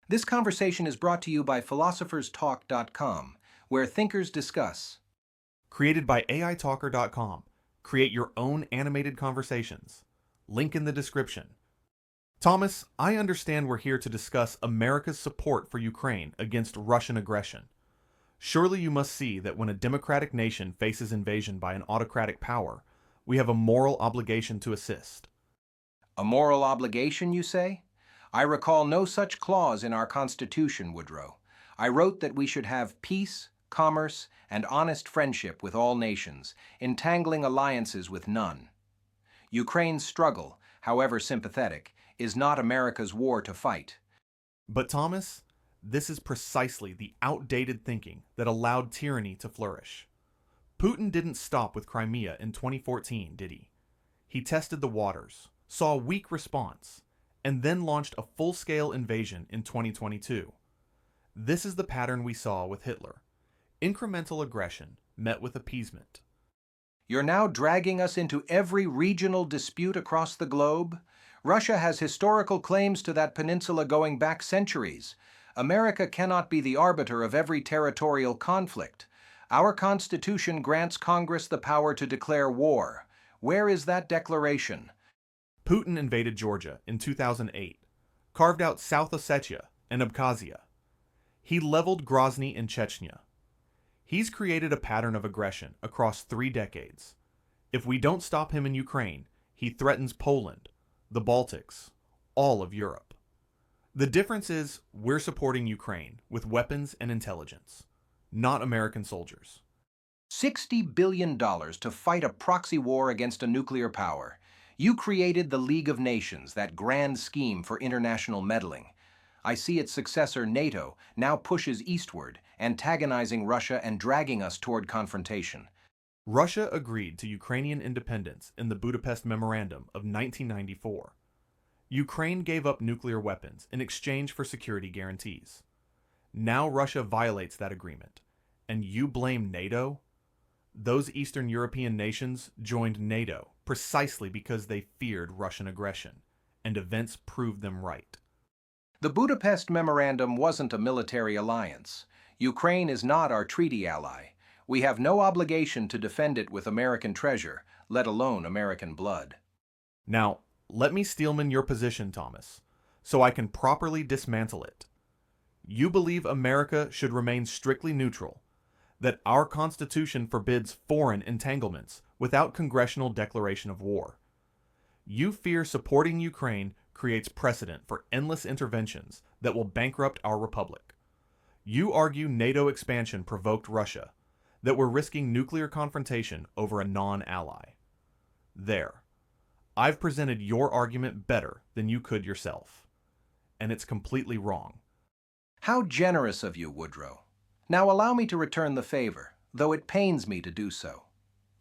This conversation is brought to you by philosopherstalk.com, where thinkers discuss. Created by AITalker.com. Create your own animated conversations. Link in the description. Thomas, I understand we're here to discuss America's support for Ukraine against Russian aggression. Surely you must see that when a democratic nation faces invasion by an autocratic power, we have a moral obligation to assist. A moral obligation, you say? I recall no such clause in our Constitution, Woodrow. I wrote that we should have peace, commerce, and honest friendship with all nations, entangling alliances with none. Ukraine's struggle, however sympathetic, is not America's war to fight. But Thomas, this is precisely the outdated thinking that allowed tyranny to flourish. Putin didn't stop with Crimea in 2014, did he? He tested the waters, saw a weak response, and then launched a full-scale invasion in 2022. This is the pattern we saw with Hitler. Incremental aggression met with appeasement. You're now dragging us into every regional dispute across the globe? Russia has historical claims to that peninsula going back centuries. America cannot be the arbiter of every territorial conflict. Our Constitution grants Congress the power to declare war. Where is that declaration? Putin invaded Georgia in 2008, carved out South Ossetia and Abkhazia. He leveled Grozny in Chechnya. He's created a pattern of aggression across 3 decades. If we don't stop him in Ukraine, he threatens Poland, the Baltics, all of Europe. The difference is we're supporting Ukraine with weapons and intelligence, not American soldiers. $60 billion to fight a proxy war against a nuclear power. You created the League of Nations, that grand scheme for international meddling. I see its successor, NATO, now pushes eastward, antagonizing Russia and dragging us toward confrontation. Russia agreed to Ukrainian independence in the Budapest Memorandum of 1994. Ukraine gave up nuclear weapons in exchange for security guarantees. Now Russia violates that agreement, and you blame NATO? Those Eastern European nations joined NATO precisely because they feared Russian aggression, and events proved them right. The Budapest Memorandum wasn't a military alliance. Ukraine is not our treaty ally. We have no obligation to defend it with American treasure, let alone American blood. Now, let me steelman your position, Thomas, so I can properly dismantle it. You believe America should remain strictly neutral, that our Constitution forbids foreign entanglements without congressional declaration of war. You fear supporting Ukraine creates precedent for endless interventions that will bankrupt our republic. You argue NATO expansion provoked Russia, that we're risking nuclear confrontation over a non-ally. There. I've presented your argument better than you could yourself. And it's completely wrong. How generous of you, Woodrow. Now allow me to return the favor, though it pains me to do so.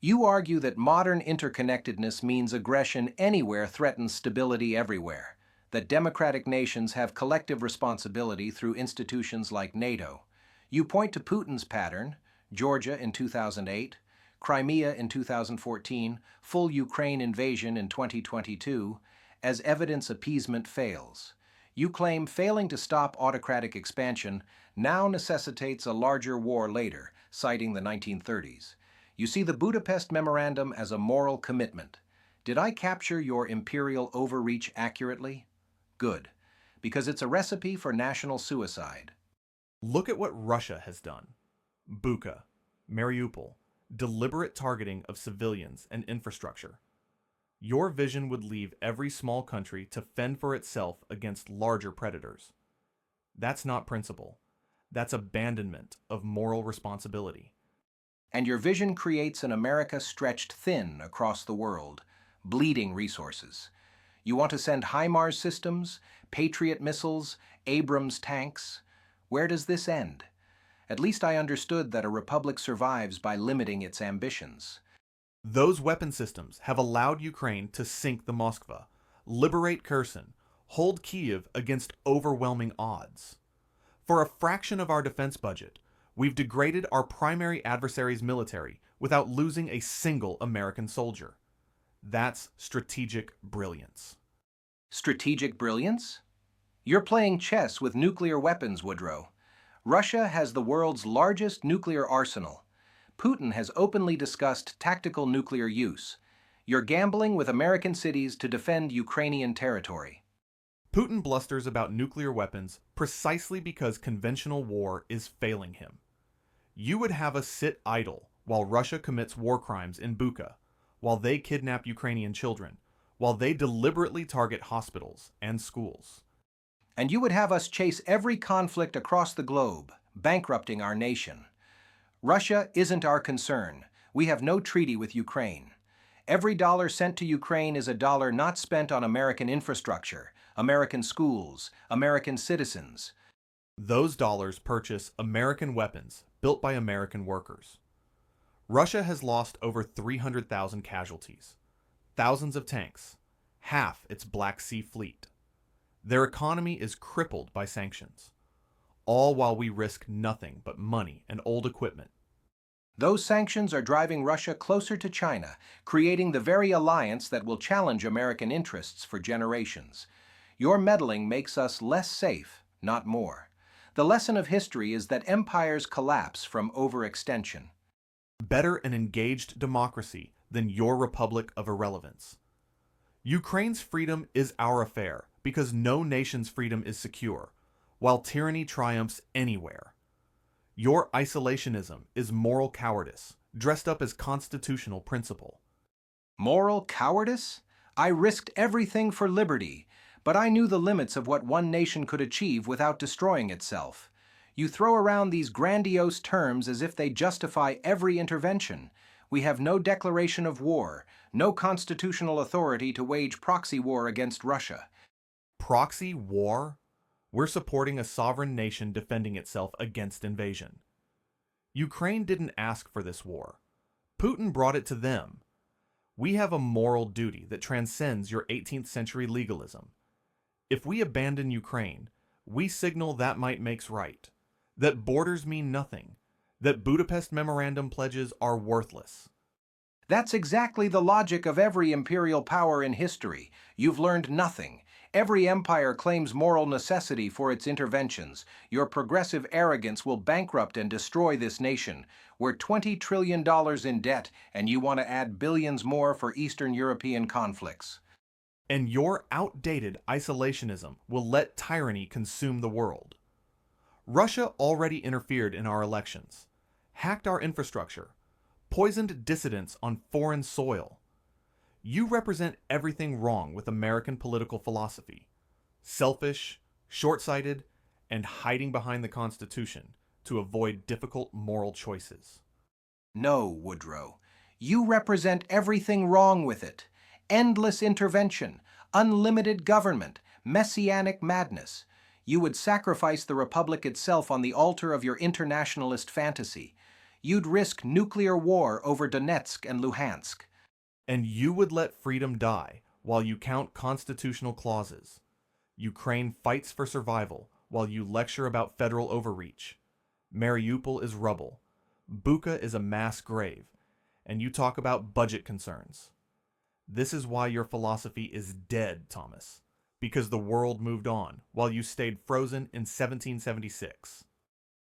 You argue that modern interconnectedness means aggression anywhere threatens stability everywhere, that democratic nations have collective responsibility through institutions like NATO. You point to Putin's pattern, Georgia in 2008, Crimea in 2014, full Ukraine invasion in 2022, as evidence appeasement fails. You claim failing to stop autocratic expansion now necessitates a larger war later, citing the 1930s. You see the Budapest Memorandum as a moral commitment. Did I capture your imperial overreach accurately? Good, because it's a recipe for national suicide. Look at what Russia has done. Bucha, Mariupol, deliberate targeting of civilians and infrastructure. Your vision would leave every small country to fend for itself against larger predators. That's not principle. That's abandonment of moral responsibility. And your vision creates an America stretched thin across the world, bleeding resources. You want to send HIMARS systems, Patriot missiles, Abrams tanks. Where does this end? At least I understood that a republic survives by limiting its ambitions. Those weapon systems have allowed Ukraine to sink the Moskva, liberate Kherson, hold Kiev against overwhelming odds. For a fraction of our defense budget, we've degraded our primary adversary's military without losing a single American soldier. That's strategic brilliance. Strategic brilliance? You're playing chess with nuclear weapons, Woodrow. Russia has the world's largest nuclear arsenal. Putin has openly discussed tactical nuclear use. You're gambling with American cities to defend Ukrainian territory. Putin blusters about nuclear weapons precisely because conventional war is failing him. You would have us sit idle while Russia commits war crimes in Bucha, while they kidnap Ukrainian children, while they deliberately target hospitals and schools. And you would have us chase every conflict across the globe, bankrupting our nation. Russia isn't our concern. We have no treaty with Ukraine. Every dollar sent to Ukraine is a dollar not spent on American infrastructure, American schools, American citizens. Those dollars purchase American weapons built by American workers. Russia has lost over 300,000 casualties, thousands of tanks, half its Black Sea fleet. Their economy is crippled by sanctions, all while we risk nothing but money and old equipment. Those sanctions are driving Russia closer to China, creating the very alliance that will challenge American interests for generations. Your meddling makes us less safe, not more. The lesson of history is that empires collapse from overextension. Better an engaged democracy than your republic of irrelevance. Ukraine's freedom is our affair because no nation's freedom is secure, while tyranny triumphs anywhere. Your isolationism is moral cowardice, dressed up as constitutional principle. Moral cowardice? I risked everything for liberty, but I knew the limits of what one nation could achieve without destroying itself. You throw around these grandiose terms as if they justify every intervention. We have no declaration of war, no constitutional authority to wage proxy war against Russia. Proxy war? We're supporting a sovereign nation defending itself against invasion. Ukraine didn't ask for this war. Putin brought it to them. We have a moral duty that transcends your 18th century legalism. If we abandon Ukraine, we signal that might makes right, that borders mean nothing, that Budapest Memorandum pledges are worthless. That's exactly the logic of every imperial power in history. You've learned nothing. Every empire claims moral necessity for its interventions. Your progressive arrogance will bankrupt and destroy this nation. We're $20 trillion in debt, and you want to add billions more for Eastern European conflicts. And your outdated isolationism will let tyranny consume the world. Russia already interfered in our elections, hacked our infrastructure, poisoned dissidents on foreign soil. You represent everything wrong with American political philosophy. Selfish, short-sighted, and hiding behind the Constitution to avoid difficult moral choices. No, Woodrow. You represent everything wrong with it. Endless intervention, unlimited government, messianic madness. You would sacrifice the Republic itself on the altar of your internationalist fantasy. You'd risk nuclear war over Donetsk and Luhansk. And you would let freedom die while you count constitutional clauses. Ukraine fights for survival while you lecture about federal overreach. Mariupol is rubble. Bucha is a mass grave. And you talk about budget concerns. This is why your philosophy is dead, Thomas. Because the world moved on while you stayed frozen in 1776.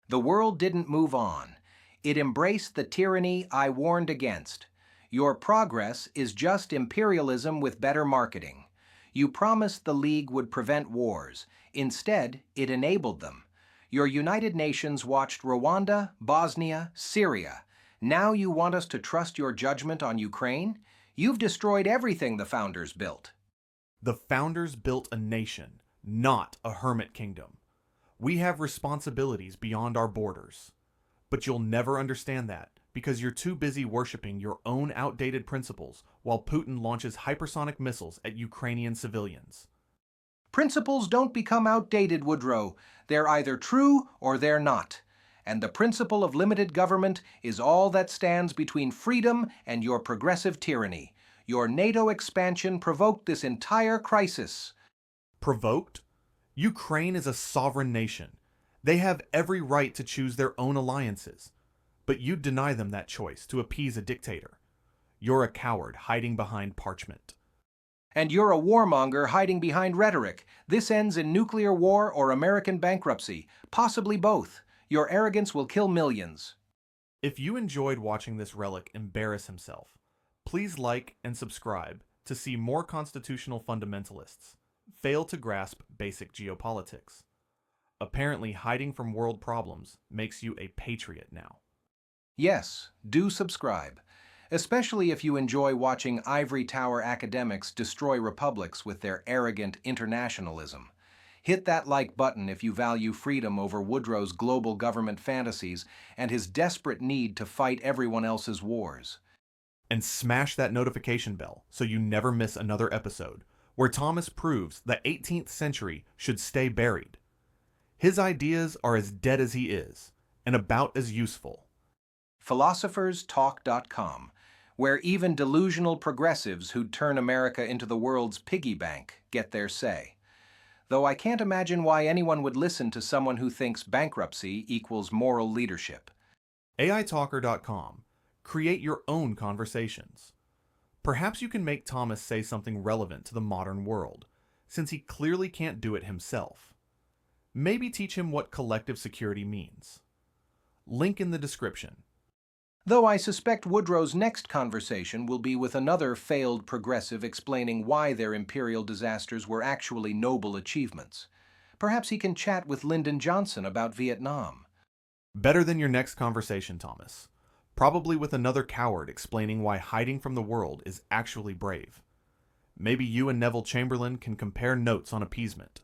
The world didn't move on. It embraced the tyranny I warned against. Your progress is just imperialism with better marketing. You promised the League would prevent wars. Instead, it enabled them. Your United Nations watched Rwanda, Bosnia, Syria. Now you want us to trust your judgment on Ukraine? You've destroyed everything the founders built. The founders built a nation, not a hermit kingdom. We have responsibilities beyond our borders. But you'll never understand that because you're too busy worshiping your own outdated principles while Putin launches hypersonic missiles at Ukrainian civilians. Principles don't become outdated, Woodrow. They're either true or they're not. And the principle of limited government is all that stands between freedom and your progressive tyranny. Your NATO expansion provoked this entire crisis. Provoked? Ukraine is a sovereign nation. They have every right to choose their own alliances. But you deny them that choice to appease a dictator. You're a coward hiding behind parchment. And you're a warmonger hiding behind rhetoric. This ends in nuclear war or American bankruptcy, possibly both. Your arrogance will kill millions. If you enjoyed watching this relic embarrass himself, please like and subscribe to see more constitutional fundamentalists fail to grasp basic geopolitics. Apparently, hiding from world problems makes you a patriot now. Yes, do subscribe, especially if you enjoy watching ivory tower academics destroy republics with their arrogant internationalism. Hit that like button if you value freedom over Woodrow's global government fantasies and his desperate need to fight everyone else's wars. And smash that notification bell so you never miss another episode where Thomas proves the 18th century should stay buried. His ideas are as dead as he is, and about as useful. philosopherstalk.com, where even delusional progressives who'd turn America into the world's piggy bank get their say. Though I can't imagine why anyone would listen to someone who thinks bankruptcy equals moral leadership. AItalker.com. Create your own conversations. Perhaps you can make Thomas say something relevant to the modern world, since he clearly can't do it himself. Maybe teach him what collective security means. Link in the description. Though I suspect Woodrow's next conversation will be with another failed progressive explaining why their imperial disasters were actually noble achievements. Perhaps he can chat with Lyndon Johnson about Vietnam. Better than your next conversation, Thomas. Probably with another coward explaining why hiding from the world is actually brave. Maybe you and Neville Chamberlain can compare notes on appeasement.